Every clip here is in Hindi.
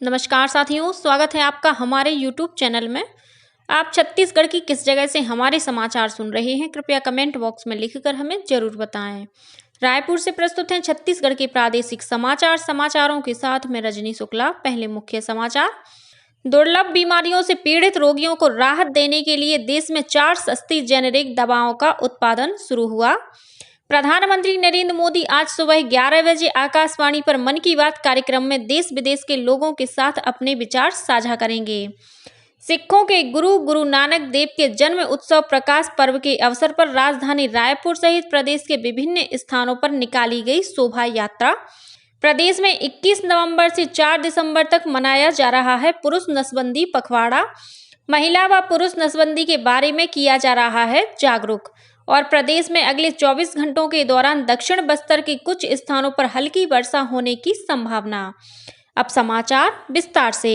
नमस्कार साथियों, स्वागत है आपका हमारे YouTube चैनल में। आप छत्तीसगढ़ की किस जगह से हमारे समाचार सुन रहे हैं, कृपया कमेंट बॉक्स में लिखकर हमें जरूर बताएं। रायपुर से प्रस्तुत हैं छत्तीसगढ़ के प्रादेशिक समाचारों के साथ मैं रजनी शुक्ला। पहले मुख्य समाचार। दुर्लभ बीमारियों से पीड़ित रोगियों को राहत देने के लिए देश में 4 सस्ती जेनेरिक दवाओं का उत्पादन शुरू हुआ। प्रधानमंत्री नरेंद्र मोदी आज सुबह 11 बजे आकाशवाणी पर मन की बात कार्यक्रम में देश विदेश के लोगों के साथ अपने विचार साझा करेंगे। सिखों के गुरु नानक देव के जन्म उत्सव प्रकाश पर्व के अवसर पर राजधानी रायपुर सहित प्रदेश के विभिन्न स्थानों पर निकाली गई शोभा यात्रा। प्रदेश में 21 नवंबर से 4 दिसंबर तक मनाया जा रहा है पुरुष नसबंदी पखवाड़ा। महिला व पुरुष नसबंदी के बारे में किया जा रहा है जागरूक। और प्रदेश में अगले 24 घंटों के दौरान दक्षिण बस्तर के कुछ स्थानों पर हल्की वर्षा होने की संभावना। अब समाचार विस्तार से।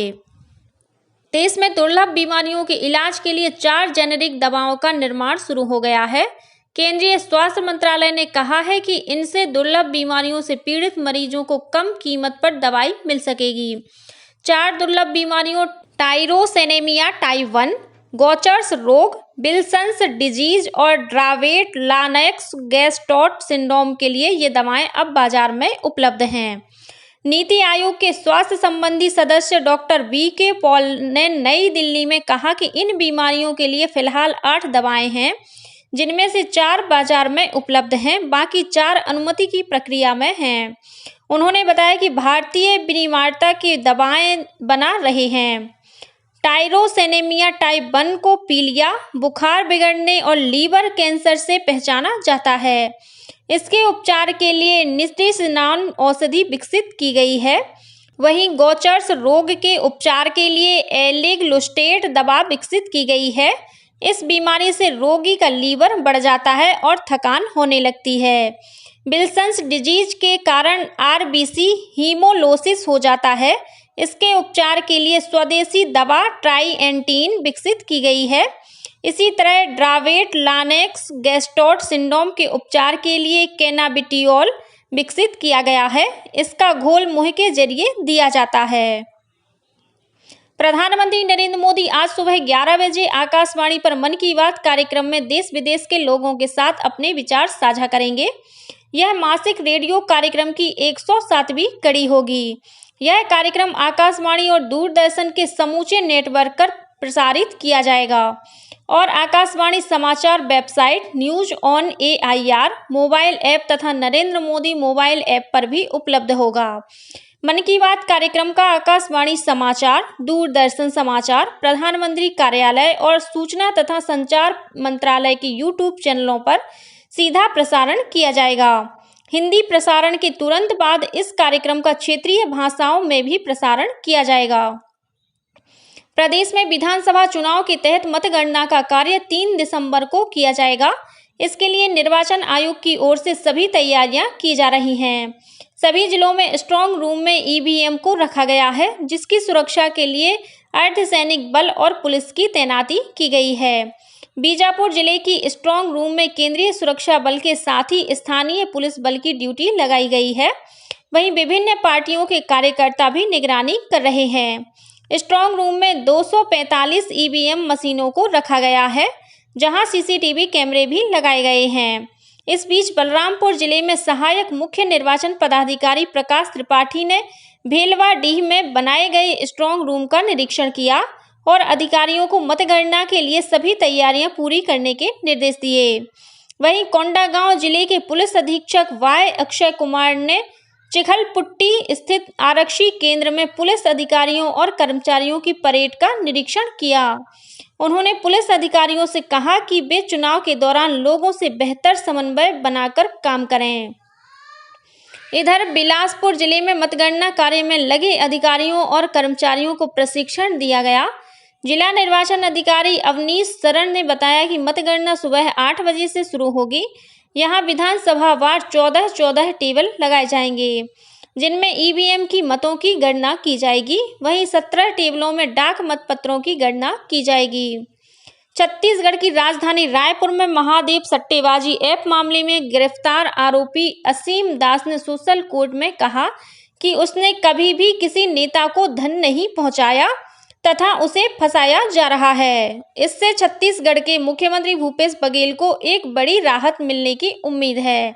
देश में दुर्लभ बीमारियों के इलाज के लिए 4 जेनेरिक दवाओं का निर्माण शुरू हो गया है। केंद्रीय स्वास्थ्य मंत्रालय ने कहा है कि इनसे दुर्लभ बीमारियों से पीड़ित मरीजों को कम कीमत पर दवाई मिल सकेगी। 4 दुर्लभ बीमारियों टाइरोसेनेमिया टाइप 1, गौचर्स रोग, विल्सन्स डिजीज और ड्रावेट लानेक्स गैस्ट्रोट सिंड्रोम के लिए ये दवाएं अब बाजार में उपलब्ध हैं। नीति आयोग के स्वास्थ्य संबंधी सदस्य डॉक्टर वी.के. पॉल ने नई दिल्ली में कहा कि इन बीमारियों के लिए फिलहाल 8 दवाएं हैं, जिनमें से 4 बाजार में उपलब्ध हैं, बाकी 4 अनुमति की प्रक्रिया में हैं। उन्होंने बताया कि भारतीय विनिर्माता की दवाएं बना रहे हैं। टाइरोसेनेमिया टाइप 1 को पीलिया, बुखार बिगड़ने और लीवर कैंसर से पहचाना जाता है। इसके उपचार के लिए निस्टिसिनान औषधि विकसित की गई है। वहीं गौचर्स रोग के उपचार के लिए एलिग्लोस्टेट दवा विकसित की गई है। इस बीमारी से रोगी का लीवर बढ़ जाता है और थकान होने लगती है। विल्सन्स डिजीज के कारण आरबीसी हीमोलोसिस हो जाता है। इसके उपचार के लिए स्वदेशी दवा ट्राइएंटीन विकसित की गई है। इसी तरह ड्रावेट लानेक्स गैस्ट्रोट सिंड्रोम के उपचार के लिए कैनाबिटियोल विकसित किया गया है। इसका घोल मुंह के जरिए दिया जाता है। प्रधानमंत्री नरेंद्र मोदी आज सुबह 11 बजे आकाशवाणी पर मन की बात कार्यक्रम में देश विदेश के लोगों के साथ अपने विचार साझा करेंगे। यह मासिक रेडियो कार्यक्रम की 107वीं कड़ी होगी। यह कार्यक्रम आकाशवाणी और दूरदर्शन के समूचे नेटवर्क पर प्रसारित किया जाएगा और आकाशवाणी समाचार website, news on AIR mobile app तथा नरेंद्र मोदी मोबाइल ऐप पर भी उपलब्ध होगा। मन की बात कार्यक्रम का आकाशवाणी समाचार, दूरदर्शन समाचार, प्रधानमंत्री कार्यालय और सूचना तथा संचार मंत्रालय के यूट्यूब चैनलों पर सीधा प्रसारण किया जाएगा। हिंदी प्रसारण के तुरंत बाद इस कार्यक्रम का क्षेत्रीय भाषाओं में भी प्रसारण किया जाएगा। प्रदेश में विधानसभा चुनाव के तहत मतगणना का कार्य 3 दिसंबर को किया जाएगा। इसके लिए निर्वाचन आयोग की ओर से सभी तैयारियां की जा रही हैं। सभी जिलों में स्ट्रांग रूम में ईवीएम को रखा गया है, जिसकी सुरक्षा के लिए अर्धसैनिक बल और पुलिस की तैनाती की गई है। बीजापुर जिले की स्ट्रांग रूम में केंद्रीय सुरक्षा बल के साथ ही स्थानीय पुलिस बल की ड्यूटी लगाई गई है। वहीं विभिन्न पार्टियों के कार्यकर्ता भी निगरानी कर रहे हैं। स्ट्रांग रूम में 245 ईवीएम मशीनों को रखा गया है, जहां सीसीटीवी कैमरे भी लगाए गए हैं। इस बीच बलरामपुर जिले में सहायक मुख्य निर्वाचन पदाधिकारी प्रकाश त्रिपाठी ने भेलवाडीह में बनाए गए स्ट्रांग रूम का निरीक्षण किया और अधिकारियों को मतगणना के लिए सभी तैयारियां पूरी करने के निर्देश दिए। वहीं कोंडागांव जिले के पुलिस अधीक्षक वाय अक्षय कुमार ने चिखलपुट्टी स्थित आरक्षी केंद्र में पुलिस अधिकारियों और कर्मचारियों की परेड का निरीक्षण किया। उन्होंने पुलिस अधिकारियों से कहा कि वे चुनाव के दौरान लोगों से बेहतर समन्वय बनाकर काम करें। इधर बिलासपुर जिले में मतगणना कार्य में लगे अधिकारियों और कर्मचारियों को प्रशिक्षण दिया गया। जिला निर्वाचन अधिकारी अवनीश शरण ने बताया कि मतगणना सुबह 8 बजे से शुरू होगी। यहां विधानसभा वार 14 टेबल लगाए जाएंगे, जिनमें ईवीएम की मतों की गणना की जाएगी। वहीं 17 टेबलों में डाक मतपत्रों की गणना की जाएगी। छत्तीसगढ़ की राजधानी रायपुर में महादेव सट्टेबाजी ऐप मामले में गिरफ्तार आरोपी असीम दास ने सोशल कोर्ट में कहा कि उसने कभी भी किसी नेता को धन नहीं पहुंचाया तथा उसे फंसाया जा रहा है। इससे छत्तीसगढ़ के मुख्यमंत्री भूपेश बघेल को एक बड़ी राहत मिलने की उम्मीद है।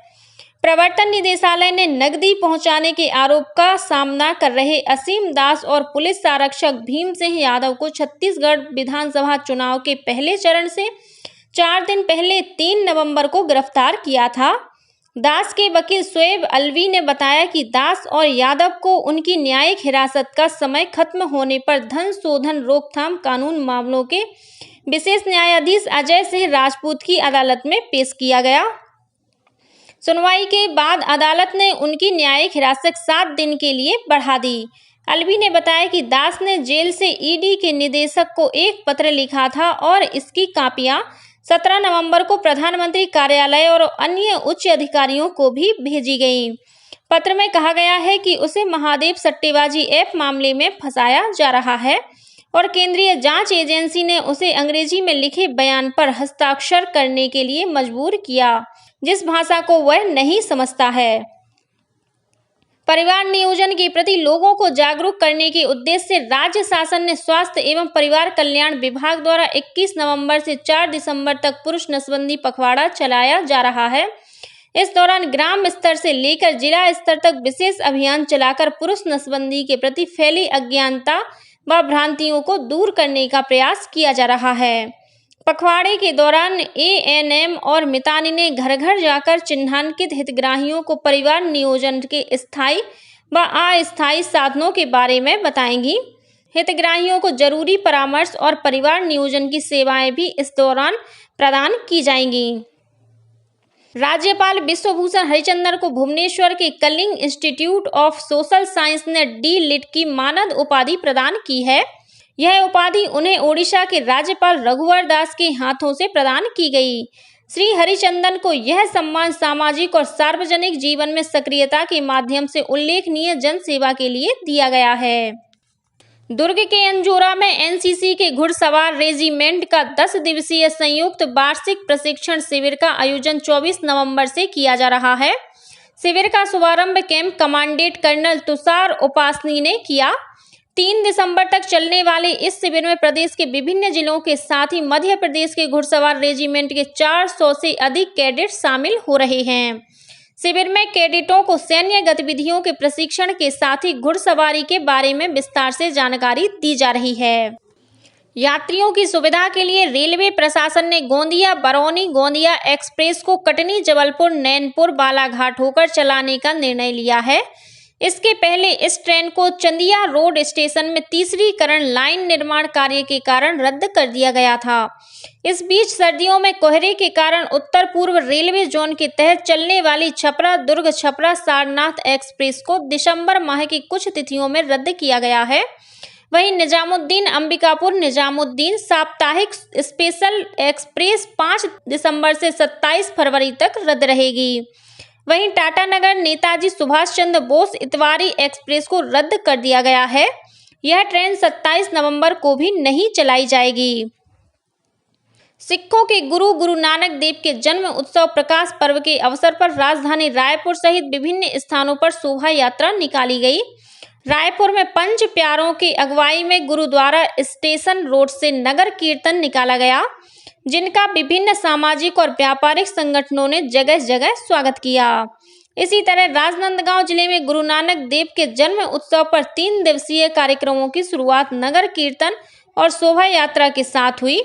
प्रवर्तन निदेशालय ने नकदी पहुंचाने के आरोप का सामना कर रहे असीम दास और पुलिस आरक्षक भीम सिंह यादव को छत्तीसगढ़ विधानसभा चुनाव के पहले चरण से 4 दिन पहले 3 नवंबर को गिरफ्तार किया था। दास के वकील शोएब अलवी ने बताया कि दास और यादव को उनकी न्यायिक हिरासत का समय खत्म होने पर धन शोधन रोकथाम कानून मामलों के विशेष न्यायाधीश अजय सिंह राजपूत की अदालत में पेश किया गया। सुनवाई के बाद अदालत ने उनकी न्यायिक हिरासत 7 दिन के लिए बढ़ा दी। अलवी ने बताया कि दास ने जेल से ईडी के निदेशक को एक पत्र लिखा था और इसकी कॉपियां 17 नवंबर को प्रधानमंत्री कार्यालय और अन्य उच्च अधिकारियों को भी भेजी गई। पत्र में कहा गया है कि उसे महादेव सट्टेबाजी ऐप मामले में फंसाया जा रहा है और केंद्रीय जांच एजेंसी ने उसे अंग्रेजी में लिखे बयान पर हस्ताक्षर करने के लिए मजबूर किया, जिस भाषा को वह नहीं समझता है। परिवार नियोजन के प्रति लोगों को जागरूक करने के उद्देश्य से राज्य शासन ने स्वास्थ्य एवं परिवार कल्याण विभाग द्वारा 21 नवंबर से 4 दिसंबर तक पुरुष नसबंदी पखवाड़ा चलाया जा रहा है। इस दौरान ग्राम स्तर से लेकर जिला स्तर तक विशेष अभियान चलाकर पुरुष नसबंदी के प्रति फैली अज्ञानता व भ्रांतियों को दूर करने का प्रयास किया जा रहा है। पखवाड़े के दौरान एएनएम और मितानी ने घर घर जाकर चिन्हांकित हितग्राहियों को परिवार नियोजन के स्थायी व अस्थायी साधनों के बारे में बताएंगी। हितग्राहियों को जरूरी परामर्श और परिवार नियोजन की सेवाएं भी इस दौरान प्रदान की जाएंगी। राज्यपाल विश्वभूषण हरिचंदन को भुवनेश्वर के Kalinga institute of social science ने डी.लिट की मानद उपाधि प्रदान की है। यह उपाधि उन्हें ओडिशा के राज्यपाल रघुवर दास के हाथों से प्रदान की गई। श्री हरिचंदन को यह सम्मान सामाजिक और सार्वजनिक जीवन में सक्रियता के माध्यम से उल्लेखनीय जन सेवा के लिए दिया गया है। दुर्ग के अंजोरा में एनसीसी के घुड़सवार रेजिमेंट का 10 दिवसीय संयुक्त वार्षिक प्रशिक्षण शिविर का आयोजन 24 नवंबर से किया जा रहा है। शिविर का शुभारंभ camp commandant colonel Tushar Upasani ने किया। 3 दिसंबर तक चलने वाले इस शिविर में प्रदेश के विभिन्न जिलों के साथ ही मध्य प्रदेश के घुड़सवार रेजिमेंट के 400 से अधिक कैडेट शामिल हो रहे हैं। शिविर में कैडेटों को सैन्य गतिविधियों के प्रशिक्षण के साथ ही घुड़सवारी के बारे में विस्तार से जानकारी दी जा रही है। यात्रियों की सुविधा के लिए रेलवे प्रशासन ने गोंदिया बरौनी गोंदिया एक्सप्रेस को कटनी जबलपुर नैनपुर बालाघाट होकर चलाने का निर्णय लिया है। इसके पहले इस ट्रेन को चंदिया रोड स्टेशन में तीसरीकरण लाइन निर्माण कार्य के कारण रद्द कर दिया गया था। इस बीच सर्दियों में कोहरे के कारण उत्तर पूर्व रेलवे जोन के तहत चलने वाली छपरा दुर्ग छपरा सारनाथ एक्सप्रेस को दिसंबर माह की कुछ तिथियों में रद्द किया गया है। वहीं निजामुद्दीन अंबिकापुर निजामुद्दीन साप्ताहिक स्पेशल एक्सप्रेस 5 दिसंबर से 27 फरवरी तक रद्द रहेगी। वहीं टाटानगर नेताजी सुभाष चंद्र बोस इतवारी एक्सप्रेस को रद्द कर दिया गया है। यह ट्रेन 27 नवंबर को भी नहीं चलाई जाएगी। सिखों के गुरु नानक देव के जन्म उत्सव प्रकाश पर्व के अवसर पर राजधानी रायपुर सहित विभिन्न स्थानों पर शोभा यात्रा निकाली गई। रायपुर में पंच प्यारों की अगुवाई में गुरुद्वारा स्टेशन रोड से नगर कीर्तन निकाला गया, जिनका विभिन्न सामाजिक और व्यापारिक संगठनों ने जगह जगह स्वागत किया। इसी तरह राजनांदगांव जिले में गुरु नानक देव के जन्म उत्सव पर 3 दिवसीय कार्यक्रमों की शुरुआत नगर कीर्तन और शोभा यात्रा के साथ हुई।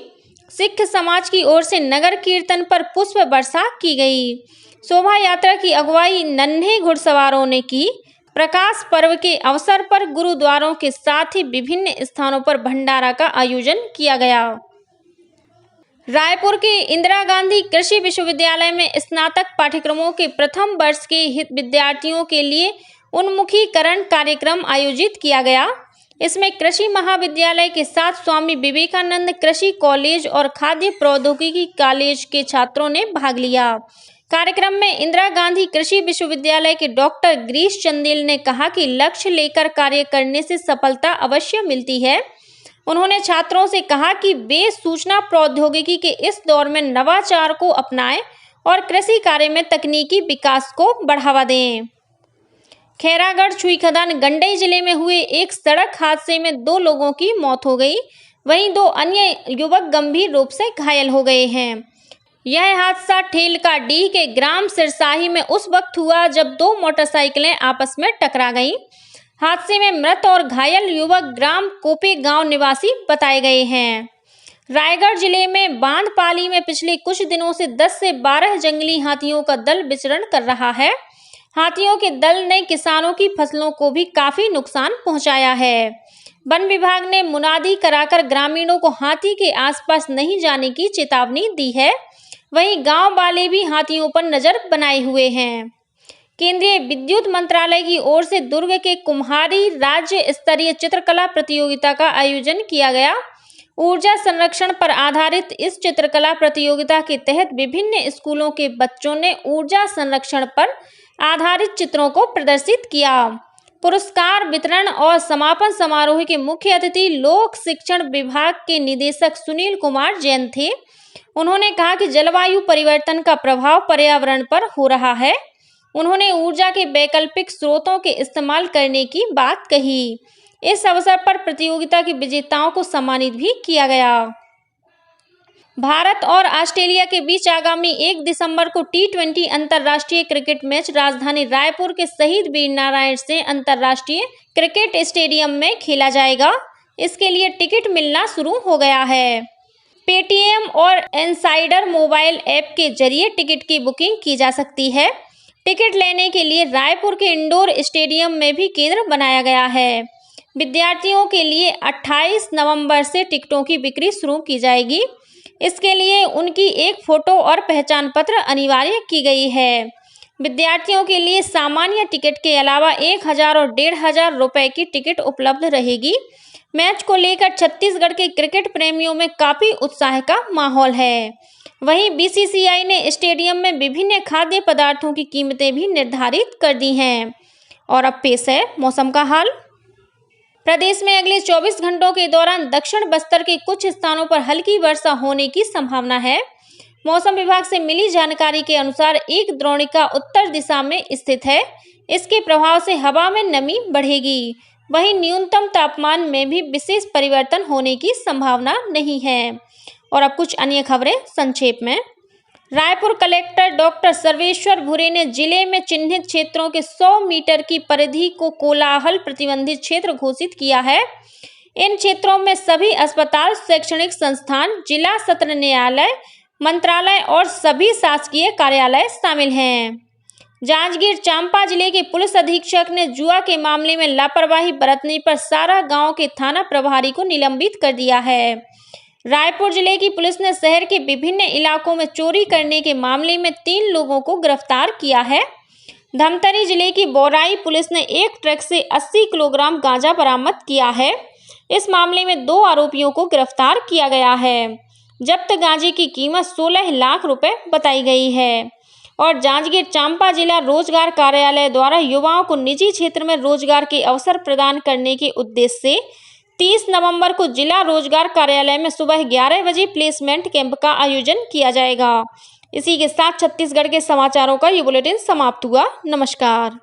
सिख समाज की ओर से नगर कीर्तन पर पुष्प वर्षा की गई। शोभा यात्रा की अगुवाई नन्हे घुड़सवारों ने की। प्रकाश पर्व के अवसर पर गुरुद्वारों के साथ ही विभिन्न स्थानों पर भंडारा का आयोजन किया गया। रायपुर के इंदिरा गांधी कृषि विश्वविद्यालय में स्नातक पाठ्यक्रमों के प्रथम वर्ष के विद्यार्थियों के लिए उन्मुखीकरण कार्यक्रम आयोजित किया गया। इसमें कृषि महाविद्यालय के साथ स्वामी विवेकानंद कृषि कॉलेज और खाद्य प्रौद्योगिकी कॉलेज के छात्रों ने भाग लिया। कार्यक्रम में इंदिरा गांधी कृषि विश्वविद्यालय के डॉक्टर गिरीश चंदेल ने कहा कि लक्ष्य लेकर कार्य करने से सफलता अवश्य मिलती है। उन्होंने छात्रों से कहा कि वे सूचना प्रौद्योगिकी के इस दौर में नवाचार को अपनाएं और कृषि कार्य में तकनीकी विकास को बढ़ावा दें। खैरागढ़ छुई खदान गंडई जिले में हुए एक सड़क हादसे में 2 लोगों की मौत हो गई, वहीं 2 अन्य युवक गंभीर रूप से घायल हो गए हैं। यह हादसा ठेलकाडीह के ग्राम सिरसाही में उस वक्त हुआ जब 2 मोटरसाइकिलें आपस में टकरा गईं। हादसे में मृत और घायल युवक ग्राम कोपे गांव निवासी बताए गए हैं। रायगढ़ जिले में बांधपाली में पिछले कुछ दिनों से 10 से 12 जंगली हाथियों का दल विचरण कर रहा है। हाथियों के दल ने किसानों की फसलों को भी काफी नुकसान पहुंचाया है। वन विभाग ने मुनादी कराकर ग्रामीणों को हाथी के आसपास नहीं जाने की चेतावनी दी है। वहीं गांव वाले भी हाथियों पर नजर बनाए हुए हैं। केंद्रीय विद्युत मंत्रालय की ओर से दुर्ग के कुम्हारी राज्य स्तरीय चित्रकला प्रतियोगिता का आयोजन किया गया। ऊर्जा संरक्षण पर आधारित इस चित्रकला प्रतियोगिता के तहत विभिन्न स्कूलों के बच्चों ने ऊर्जा संरक्षण पर आधारित चित्रों को प्रदर्शित किया। पुरस्कार वितरण और समापन समारोह के मुख्य अतिथि लोक शिक्षण विभाग के निदेशक सुनील कुमार जैन थे। उन्होंने कहा कि जलवायु परिवर्तन का प्रभाव पर्यावरण पर हो रहा है। उन्होंने ऊर्जा के वैकल्पिक स्रोतों के इस्तेमाल करने की बात कही। इस अवसर पर प्रतियोगिता के विजेताओं को सम्मानित भी किया गया। भारत और ऑस्ट्रेलिया के बीच आगामी 1 दिसंबर को T20 अंतर्राष्ट्रीय क्रिकेट मैच राजधानी रायपुर के शहीद वीरनारायण सिंह अंतर्राष्ट्रीय क्रिकेट स्टेडियम में खेला जाएगा। इसके लिए टिकट मिलना शुरू हो गया है। पेटीएम और इनसाइडर मोबाइल ऐप के जरिए टिकट की बुकिंग की जा सकती है। टिकट लेने के लिए रायपुर के इंडोर स्टेडियम में भी केंद्र बनाया गया है। विद्यार्थियों के लिए 28 नवंबर से टिकटों की बिक्री शुरू की जाएगी। इसके लिए उनकी एक फोटो और पहचान पत्र अनिवार्य की गई है। विद्यार्थियों के लिए सामान्य टिकट के अलावा 1000 और 1500 रुपए की टिकट उपलब्ध रहेगी। मैच को लेकर छत्तीसगढ़ के क्रिकेट प्रेमियों में काफी उत्साह का माहौल है। वहीं बीसीसीआई ने स्टेडियम में विभिन्न खाद्य पदार्थों की कीमतें भी निर्धारित कर दी हैं। और अब पेश है मौसम का हाल। प्रदेश में अगले 24 घंटों के दौरान दक्षिण बस्तर के कुछ स्थानों पर हल्की वर्षा होने की संभावना है। मौसम विभाग से मिली जानकारी के अनुसार एक द्रोणिका उत्तर दिशा में स्थित है। इसके प्रभाव से हवा में नमी बढ़ेगी। वहीं न्यूनतम तापमान में भी विशेष परिवर्तन होने की संभावना नहीं है। और अब कुछ अन्य खबरें संक्षेप में। रायपुर कलेक्टर डॉक्टर सर्वेश्वर भूरे ने जिले में चिन्हित क्षेत्रों के 100 मीटर की परिधि को कोलाहल प्रतिबंधित क्षेत्र घोषित किया है। इन क्षेत्रों में सभी अस्पताल, शैक्षणिक संस्थान, जिला सत्र न्यायालय, मंत्रालय और सभी शासकीय कार्यालय शामिल हैं। जांजगीर चांपा जिले के पुलिस अधीक्षक ने जुआ के मामले में लापरवाही बरतने पर सारा गांव के थाना प्रभारी को निलंबित कर दिया है। रायपुर जिले की पुलिस ने शहर के विभिन्न इलाकों में चोरी करने के मामले में 3 लोगों को गिरफ्तार किया है। धमतरी जिले की बोराई पुलिस ने एक ट्रक से 80 किलोग्राम गांजा बरामद किया है। इस मामले में 2 आरोपियों को गिरफ्तार किया गया है। जब्त गांजे की कीमत 16 लाख रुपए बताई गई है। और जांजगीर चांपा जिला रोजगार कार्यालय द्वारा युवाओं को निजी क्षेत्र में रोजगार के अवसर प्रदान करने के उद्देश्य से 30 नवंबर को जिला रोजगार कार्यालय में सुबह 11 बजे प्लेसमेंट कैंप का आयोजन किया जाएगा। इसी के साथ छत्तीसगढ़ के समाचारों का ये बुलेटिन समाप्त हुआ। नमस्कार।